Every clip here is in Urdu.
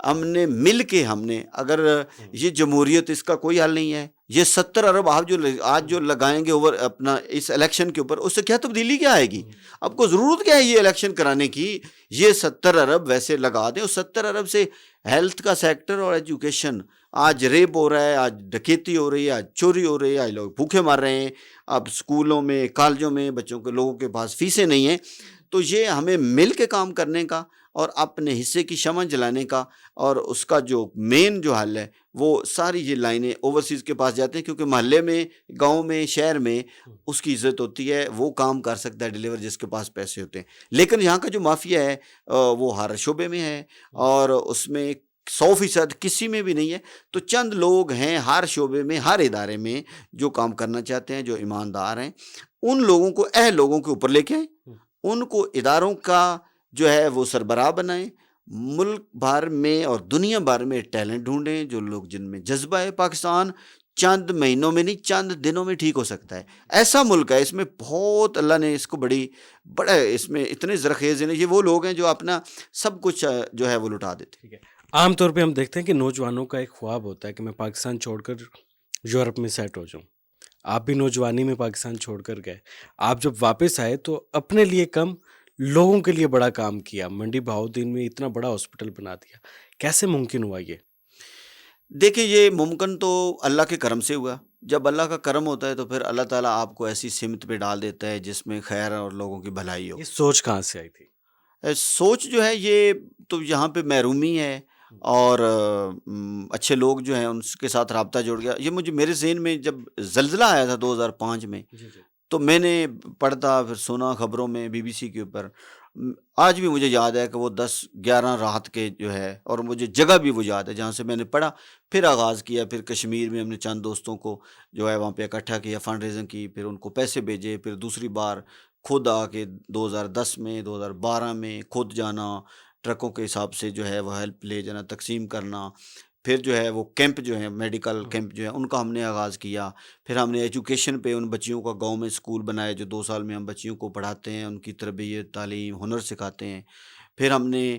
ہم نے مل کے ہم نے اگر یہ جمہوریت اس کا کوئی حل نہیں ہے. یہ 70 ارب آپ جو آج جو لگائیں گے اوور اپنا اس الیکشن کے اوپر, اس سے کیا تبدیلی کیا آئے گی؟ آپ کو ضرورت کیا ہے یہ الیکشن کرانے کی؟ یہ 70 ارب ویسے لگا دیں. اور 70 ارب سے ہیلتھ کا سیکٹر اور ایجوکیشن, آج ریپ ہو رہا ہے, آج ڈکیتی ہو رہی ہے, آج چوری ہو رہی ہے, آج لوگ بھوکے مر رہے ہیں, اب اسکولوں میں کالجوں میں بچوں کے لوگوں کے پاس فیسیں نہیں ہیں. تو یہ ہمیں مل کے کام کرنے کا اور اپنے حصے کی شمع جلانے کا, اور اس کا جو مین جو حل ہے وہ ساری یہ لائنیں اوورسیز کے پاس جاتے ہیں, کیونکہ محلے میں, گاؤں میں, شہر میں اس کی عزت ہوتی ہے, وہ کام کر سکتا ہے ڈیلیور جس کے پاس پیسے ہوتے ہیں. لیکن یہاں کا جو مافیا ہے وہ ہر شعبے میں ہے, اور اس میں 100% کسی میں بھی نہیں ہے. تو چند لوگ ہیں ہر شعبے میں, ہر ادارے میں جو کام کرنا چاہتے ہیں, جو ایماندار ہیں. ان لوگوں کو, اہل لوگوں کے اوپر لے کے آئیں, ان کو اداروں کا جو ہے وہ سربراہ بنائیں. ملک بھر میں اور دنیا بھر میں ٹیلنٹ ڈھونڈیں, جو لوگ جن میں جذبہ ہے. پاکستان چند مہینوں میں نہیں, چند دنوں میں ٹھیک ہو سکتا ہے. ایسا ملک ہے, اس میں بہت اللہ نے اس کو بڑا اس میں اتنے زرخیز ہیں. یہ وہ لوگ ہیں جو اپنا سب کچھ جو ہے وہ لٹا دیتے. ٹھیک ہے. عام طور پہ ہم دیکھتے ہیں کہ نوجوانوں کا ایک خواب ہوتا ہے کہ میں پاکستان چھوڑ کر یورپ میں سیٹ ہو جاؤں. آپ بھی نوجوانی میں پاکستان چھوڑ کر گئے. آپ جب واپس آئے تو اپنے لیے کم, لوگوں کے لیے بڑا کام کیا. منڈی بہاؤالدین میں اتنا بڑا ہاسپٹل بنا دیا. کیسے ممکن ہوا یہ؟ دیکھیں, یہ ممکن تو اللہ کے کرم سے ہوا. جب اللہ کا کرم ہوتا ہے تو پھر اللہ تعالیٰ آپ کو ایسی سمت پہ ڈال دیتا ہے جس میں خیر اور لوگوں کی بھلائی ہو. یہ سوچ کہاں سے آئی تھی؟ سوچ جو ہے یہ تو یہاں پہ محرومی ہے, اور اچھے لوگ جو ہیں ان کے ساتھ رابطہ جوڑ گیا. یہ مجھے میرے ذہن میں جب زلزلہ آیا تھا 2005 میں, تو میں نے پڑھتا, پھر سنا خبروں میں BBC کے اوپر. آج بھی مجھے یاد ہے کہ وہ 10-11 رات کے جو ہے, اور مجھے جگہ بھی وہ یاد ہے جہاں سے میں نے پڑھا. پھر آغاز کیا, پھر کشمیر میں ہم نے چند دوستوں کو جو ہے وہاں پہ اکٹھا کیا, فنڈ ریزنگ کی, پھر ان کو پیسے بھیجے. پھر دوسری بار خود آ کے 2010 میں, 2012 میں خود جانا, ٹرکوں کے حساب سے جو ہے وہ ہیلپ لے جانا, تقسیم کرنا. پھر جو ہے وہ کیمپ جو ہے, میڈیکل کیمپ جو ہے, ان کا ہم نے آغاز کیا. پھر ہم نے ایجوکیشن پہ ان بچیوں کا گاؤں میں اسکول بنائے, جو 2 سال میں ہم بچیوں کو پڑھاتے ہیں, ان کی تربیت, تعلیم, ہنر سکھاتے ہیں. پھر ہم نے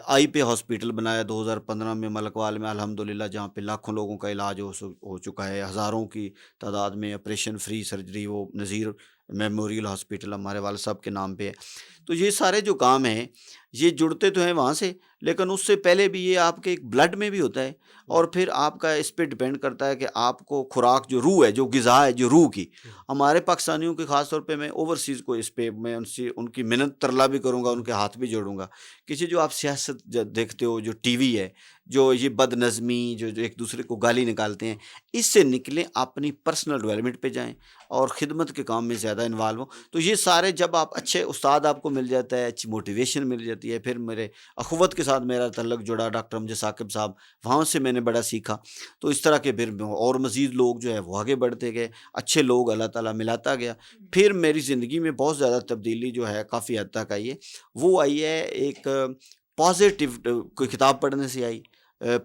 آئی پہ ہاسپٹل بنایا 2015 میں ملکوال میں, الحمدللہ, جہاں پہ لاکھوں لوگوں کا علاج ہو چکا ہے, ہزاروں کی تعداد میں آپریشن فری سرجری. وہ نذیر میموریل ہاسپٹل ہمارے والد صاحب کے نام پہ ہے. تو یہ سارے جو کام ہیں یہ جڑتے تو ہیں وہاں سے, لیکن اس سے پہلے بھی یہ آپ کے ایک بلڈ میں بھی ہوتا ہے. اور پھر آپ کا اس پہ ڈپینڈ کرتا ہے کہ آپ کو خوراک, جو روح ہے, جو غذا ہے, جو روح کی, ہمارے پاکستانیوں کے خاص طور پہ میں اوورسیز کو اس پہ میں ان کی منت ترلا بھی کروں گا, ان کے ہاتھ بھی جوڑوں گا. کسی جو آپ سیاست دیکھتے ہو, جو ٹی وی ہے, جو یہ بد نظمی, جو ایک دوسرے کو گالی نکالتے ہیں, اس سے نکلیں, اپنی پرسنل ڈیولپمنٹ پہ جائیں اور خدمت کے کام میں زیادہ انوالو ہوں. تو یہ سارے جب آپ اچھے استاد آپ کو مل جاتا ہے, اچھی موٹیویشن مل جاتی ہے. پھر میرے اخوت کے ساتھ میرا تعلق جڑا, ڈاکٹر امجد ثاقب صاحب, وہاں سے میں نے بڑا سیکھا. تو اس طرح کے پھر اور مزید لوگ جو ہے وہ آگے بڑھتے گئے, اچھے لوگ اللہ تعالیٰ ملاتا گیا. پھر میری زندگی میں بہت زیادہ تبدیلی جو ہے کافی حد تک آئی ہے. وہ آئی ہے ایک پازیٹیو کوئی کتاب پڑھنے سے آئی,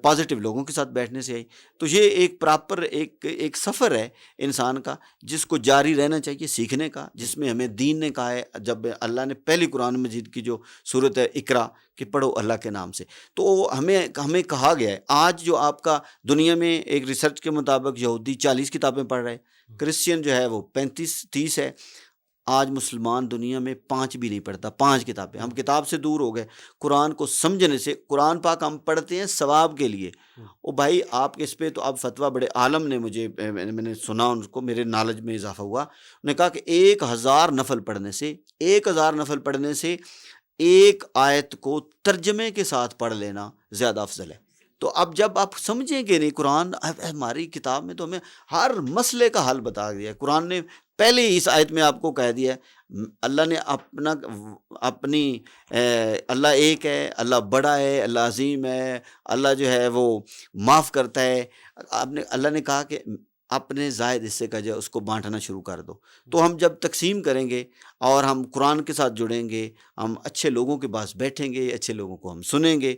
پازیٹیو لوگوں کے ساتھ بیٹھنے سے آئی. تو یہ ایک پراپر ایک سفر ہے انسان کا, جس کو جاری رہنا چاہیے سیکھنے کا, جس میں ہمیں دین نے کہا ہے, جب اللہ نے پہلی قرآن مجید کی جو صورت ہے اقرا کہ پڑھو اللہ کے نام سے, تو ہمیں کہا گیا ہے. آج جو آپ کا دنیا میں ایک ریسرچ کے مطابق یہودی 40 کتابیں پڑھ رہے ہیں, کرسچین جو ہے وہ 35-30 ہے. آج مسلمان دنیا میں 5 بھی نہیں پڑھتا, 5 کتابیں. ہم کتاب سے دور ہو گئے. قرآن کو سمجھنے سے, قرآن پاک ہم پڑھتے ہیں ثواب کے لیے. او بھائی, آپ اس پہ تو اب فتویٰ بڑے عالم نے مجھے, میں نے سنا, ان کو میرے نالج میں اضافہ ہوا. انہوں نے کہا کہ 1000 نفل پڑھنے سے, 1000 نفل پڑھنے سے ایک آیت کو ترجمے کے ساتھ پڑھ لینا زیادہ افضل ہے. تو اب جب آپ سمجھیں کہ نہیں, قرآن ہماری کتاب میں تو ہمیں ہر مسئلے کا حل بتا دیا ہے. قرآن نے پہلے ہی اس آیت میں آپ کو کہہ دیا ہے, اللہ نے اپنی اللہ ایک ہے, اللہ بڑا ہے, اللہ عظیم ہے, اللہ جو ہے وہ معاف کرتا ہے. اللہ نے کہا کہ اپنے زائد حصے کا جو ہے اس کو بانٹنا شروع کر دو. تو ہم جب تقسیم کریں گے اور ہم قرآن کے ساتھ جڑیں گے, ہم اچھے لوگوں کے پاس بیٹھیں گے, اچھے لوگوں کو ہم سنیں گے,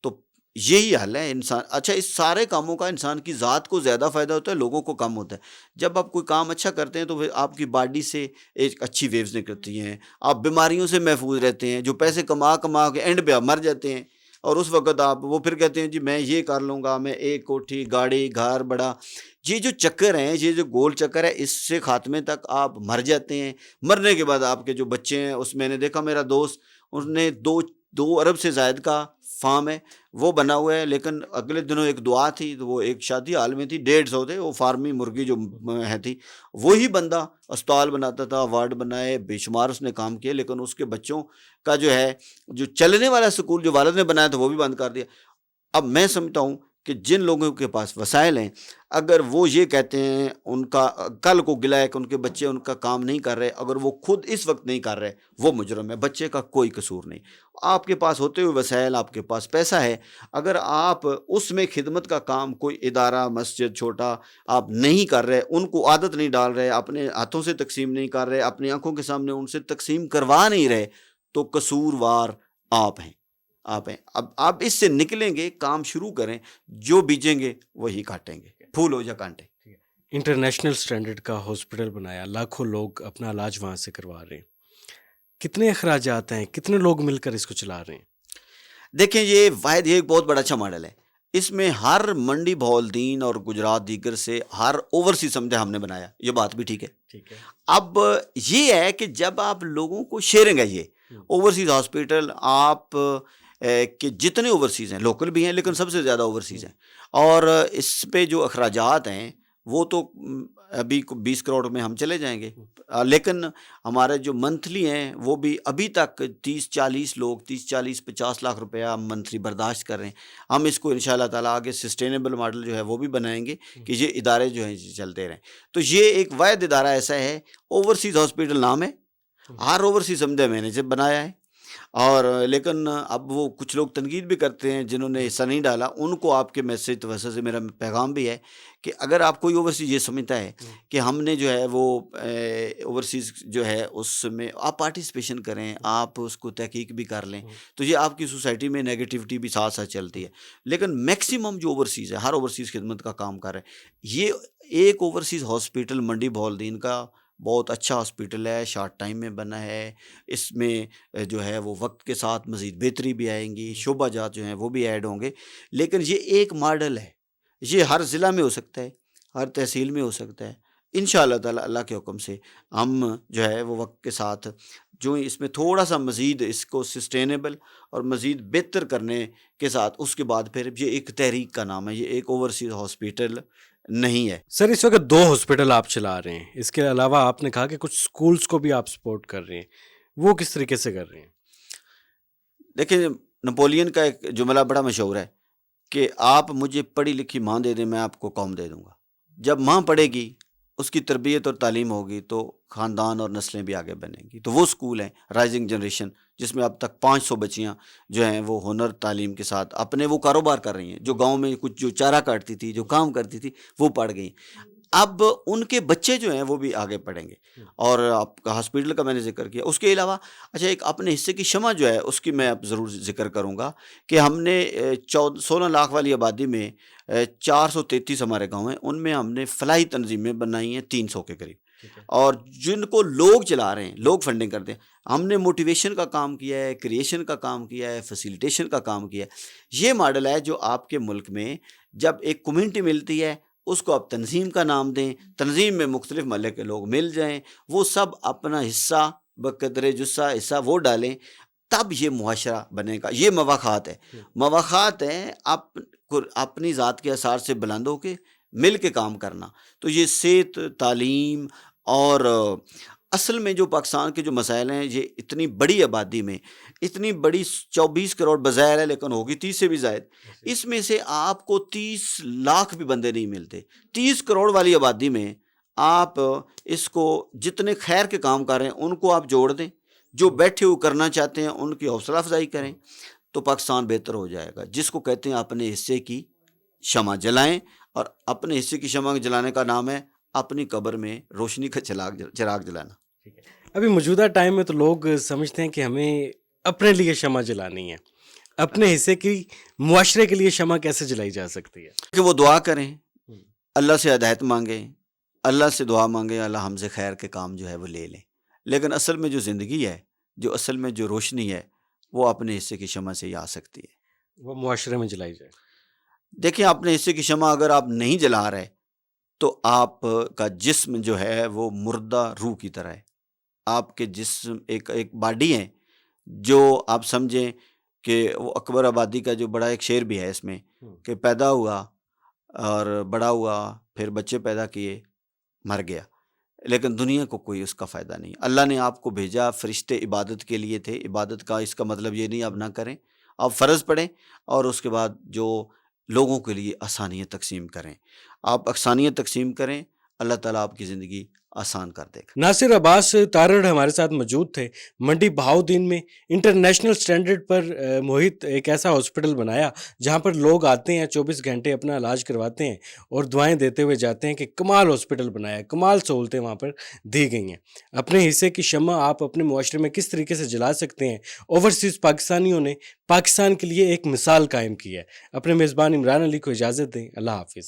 تو یہی حل ہے انسان. اچھا, اس سارے کاموں کا انسان کی ذات کو زیادہ فائدہ ہوتا ہے, لوگوں کو کم ہوتا ہے. جب آپ کوئی کام اچھا کرتے ہیں تو پھر آپ کی باڈی سے ایک اچھی ویوز نکلتی ہیں, آپ بیماریوں سے محفوظ رہتے ہیں. جو پیسے کما کے اینڈ پہ آپ مر جاتے ہیں, اور اس وقت آپ وہ پھر کہتے ہیں جی میں یہ کر لوں گا، میں ایک کوٹھی گاڑی گھر بڑا. یہ جو چکر ہیں، یہ جو گول چکر ہے، اس سے خاتمے تک آپ مر جاتے ہیں. مرنے کے بعد آپ کے جو بچے ہیں، اس میں نے دیکھا میرا دوست، اس نے 2 ارب سے زائد کا فارم ہے وہ بنا ہوا ہے، لیکن اگلے دنوں ایک دعا تھی تو وہ ایک شادی حال میں تھی، 150 تھے وہ فارمی مرغی جو ہے تھی. وہی بندہ اسپتال بناتا تھا، وارڈ بنائے، بے شمار اس نے کام کیے، لیکن اس کے بچوں کا جو ہے جو چلنے والا سکول جو والد نے بنایا تھا وہ بھی بند کر دیا. اب میں سمجھتا ہوں کہ جن لوگوں کے پاس وسائل ہیں، اگر وہ یہ کہتے ہیں، ان کا کل کو گلا ہے کہ ان کے بچے ان کا کام نہیں کر رہے، اگر وہ خود اس وقت نہیں کر رہے، وہ مجرم ہے. بچے کا کوئی قصور نہیں. آپ کے پاس ہوتے ہوئے وسائل، آپ کے پاس پیسہ ہے، اگر آپ اس میں خدمت کا کام، کوئی ادارہ مسجد چھوٹا آپ نہیں کر رہے، ان کو عادت نہیں ڈال رہے، اپنے ہاتھوں سے تقسیم نہیں کر رہے، اپنی آنکھوں کے سامنے ان سے تقسیم کروا نہیں رہے، تو قصوروار آپ ہیں. اب آپ اس سے نکلیں گے، کام شروع کریں، جو بیجیں گے وہی کاٹیں گے، پھول ہو یا کانٹے. انٹرنیشنل سٹینڈرڈ کا ہاسپٹل بنایا، لاکھوں لوگ اپنا علاج وہاں سے کروا رہے ہیں. کتنے اخراجات ہیں، کتنے لوگ مل کر اس کو چلا رہے ہیں؟ دیکھیں یہ واحد، یہ ایک بہت بڑا اچھا ماڈل ہے. اس میں ہر منڈی بہالدین اور گجرات دیگر سے ہر اوورسیز سمجھے ہم نے بنایا، یہ بات بھی ٹھیک ہے. ٹھیک ہے. اب یہ ہے کہ جب آپ لوگوں کو شیئرنگ ہے، یہ اوورسیز ہاسپٹل آپ کہ جتنے اوورسیز ہیں، لوکل بھی ہیں لیکن سب سے زیادہ اوورسیز ہیں، اور اس پہ جو اخراجات ہیں وہ تو ابھی 20 کروڑ میں ہم چلے جائیں گے، لیکن ہمارے جو منتھلی ہیں وہ بھی ابھی تک 30-40 لوگ 30-40-50 لاکھ روپیہ ہم منتھلی برداشت کر رہے ہیں. ہم اس کو انشاءاللہ تعالیٰ آگے سسٹینیبل ماڈل جو ہے وہ بھی بنائیں گے کہ یہ ادارے جو ہیں چلتے رہیں. تو یہ ایک واحد ادارہ ایسا ہے، اوورسیز ہاسپٹل نام ہے، ہر اوورسیز سمجھے میں نے جب بنایا ہے. اور لیکن اب وہ کچھ لوگ تنقید بھی کرتے ہیں جنہوں نے حصہ نہیں ڈالا، ان کو آپ کے میسیج توسط سے میرا پیغام بھی ہے کہ اگر آپ کوئی اوورسیز یہ سمجھتا ہے کہ ہم نے جو ہے وہ اوورسیز جو ہے اس میں آپ پارٹیسپیشن کریں، آپ اس کو تحقیق بھی کر لیں، تو یہ آپ کی سوسائٹی میں نیگیٹیوٹی بھی ساتھ ساتھ چلتی ہے. لیکن میکسیمم جو اوورسیز ہے، ہر اوورسیز خدمت کا کام کر رہے ہیں. یہ ایک اوورسیز ہاسپٹل منڈی بہالدین کا بہت اچھا ہاسپٹل ہے، شارٹ ٹائم میں بنا ہے. اس میں جو ہے وہ وقت کے ساتھ مزید بہتری بھی آئیں گی، شعبہ جات جو ہیں وہ بھی ایڈ ہوں گے. لیکن یہ ایک ماڈل ہے، یہ ہر ضلع میں ہو سکتا ہے، ہر تحصیل میں ہو سکتا ہے. انشاءاللہ تعالیٰ اللہ کے حکم سے ہم جو ہے وہ وقت کے ساتھ جو اس میں تھوڑا سا مزید اس کو سسٹینیبل اور مزید بہتر کرنے کے ساتھ، اس کے بعد پھر یہ ایک تحریک کا نام ہے، یہ ایک اوورسیز ہاسپٹل نہیں ہے. سر اس وقت 2 ہاسپٹل آپ چلا رہے ہیں، اس کے علاوہ آپ نے کہا کہ کچھ سکولز کو بھی آپ سپورٹ کر رہے ہیں، وہ کس طریقے سے کر رہے ہیں؟ دیکھیں نپولین کا ایک جملہ بڑا مشہور ہے کہ آپ مجھے پڑھی لکھی ماں دے دیں، میں آپ کو قوم دے دوں گا. جب ماں پڑھے گی، اس کی تربیت اور تعلیم ہوگی تو خاندان اور نسلیں بھی آگے بنیں گی. تو وہ سکول ہیں رائزنگ جنریشن، جس میں اب تک 500 بچیاں جو ہیں وہ ہنر تعلیم کے ساتھ اپنے وہ کاروبار کر رہی ہیں. جو گاؤں میں کچھ جو چارہ کاٹتی تھی، جو کام کرتی تھی، وہ پڑھ گئیں. اب ان کے بچے جو ہیں وہ بھی آگے پڑھیں گے. اور آپ کا ہاسپٹل کا میں نے ذکر کیا. اس کے علاوہ اچھا ایک اپنے حصے کی شمع جو ہے اس کی میں اب ضرور ذکر کروں گا کہ ہم نے 16 لاکھ والی آبادی میں 433 ہمارے گاؤں ہیں، ان میں ہم نے فلاحی تنظیمیں بنائی ہیں 300 کے قریب، اور جن کو لوگ چلا رہے ہیں، لوگ فنڈنگ کرتے ہیں. ہم نے موٹیویشن کا کام کیا ہے، کریشن کا کام کیا ہے، فیسیلیٹیشن کا کام کیا ہے. یہ ماڈل ہے جو آپ کے ملک میں جب ایک کمیونٹی ملتی ہے، اس کو آپ تنظیم کا نام دیں، تنظیم میں مختلف محلے کے لوگ مل جائیں، وہ سب اپنا حصہ بقدر جسہ حصہ وہ ڈالیں، تب یہ معاشرہ بنے گا. یہ مواخات ہے، مواخات ہے اپنی ذات کے اثار سے بلند ہو کے مل کے کام کرنا. تو یہ صحت، تعلیم اور اصل میں جو پاکستان کے جو مسائل ہیں، یہ اتنی بڑی آبادی میں، اتنی بڑی 24 کروڑ بظاہر ہے لیکن ہوگی 30 سے بھی زائد، اس میں سے آپ کو 30 لاکھ بھی بندے نہیں ملتے. 30 کروڑ والی آبادی میں آپ اس کو جتنے خیر کے کام کر رہے ہیں ان کو آپ جوڑ دیں، جو بیٹھے ہوئے کرنا چاہتے ہیں ان کی حوصلہ افزائی کریں، تو پاکستان بہتر ہو جائے گا. جس کو کہتے ہیں اپنے حصے کی شمع جلائیں، اور اپنے حصے کی شمع جلانے کا نام ہے اپنی قبر میں روشنی کا چراغ جلانا. ابھی موجودہ ٹائم میں تو لوگ سمجھتے ہیں کہ ہمیں اپنے لیے شمع جلانی ہے، اپنے حصے کی معاشرے کے لیے شمع کیسے جلائی جا سکتی ہے؟ کہ وہ دعا کریں، اللہ سے ہدایت مانگیں، اللہ سے دعا مانگیں، اللہ ہم سے خیر کے کام جو ہے وہ لے لیں. لیکن اصل میں جو زندگی ہے، جو اصل میں جو روشنی ہے، وہ اپنے حصے کی شمع سے ہی آ سکتی ہے. وہ معاشرے میں جلائی جائے. دیکھیں اپنے حصے کی شمع اگر آپ نہیں جلا رہے تو آپ کا جسم جو ہے وہ مردہ روح کی طرح ہے. آپ کے جسم ایک باڈی ہے جو آپ سمجھیں کہ وہ اکبر آبادی کا جو بڑا ایک شعر بھی ہے اس میں کہ پیدا ہوا اور بڑا ہوا، پھر بچے پیدا کیے، مر گیا، لیکن دنیا کو کوئی اس کا فائدہ نہیں. اللہ نے آپ کو بھیجا، فرشتے عبادت کے لیے تھے. عبادت کا اس کا مطلب یہ نہیں آپ نہ کریں، آپ فرض پڑھیں اور اس کے بعد جو لوگوں کے لیے آسانیاں تقسیم کریں. آپ آسانیاں تقسیم کریں، اللہ تعالیٰ آپ کی زندگی آسان کر دے گا. ناصر عباس تارڑ ہمارے ساتھ موجود تھے. منڈی بہاؤدین میں انٹرنیشنل سٹینڈرڈ پر محیط ایک ایسا ہاسپٹل بنایا جہاں پر لوگ آتے ہیں، 24 گھنٹے اپنا علاج کرواتے ہیں اور دعائیں دیتے ہوئے جاتے ہیں کہ کمال ہاسپٹل بنایا ہے، کمال سہولتیں وہاں پر دی گئی ہیں. اپنے حصے کی شمع آپ اپنے معاشرے میں کس طریقے سے جلا سکتے ہیں، اوورسیز پاکستانیوں نے پاکستان کے لیے ایک مثال قائم کی ہے. اپنے میزبان عمران علی کو اجازت دیں. اللہ حافظ.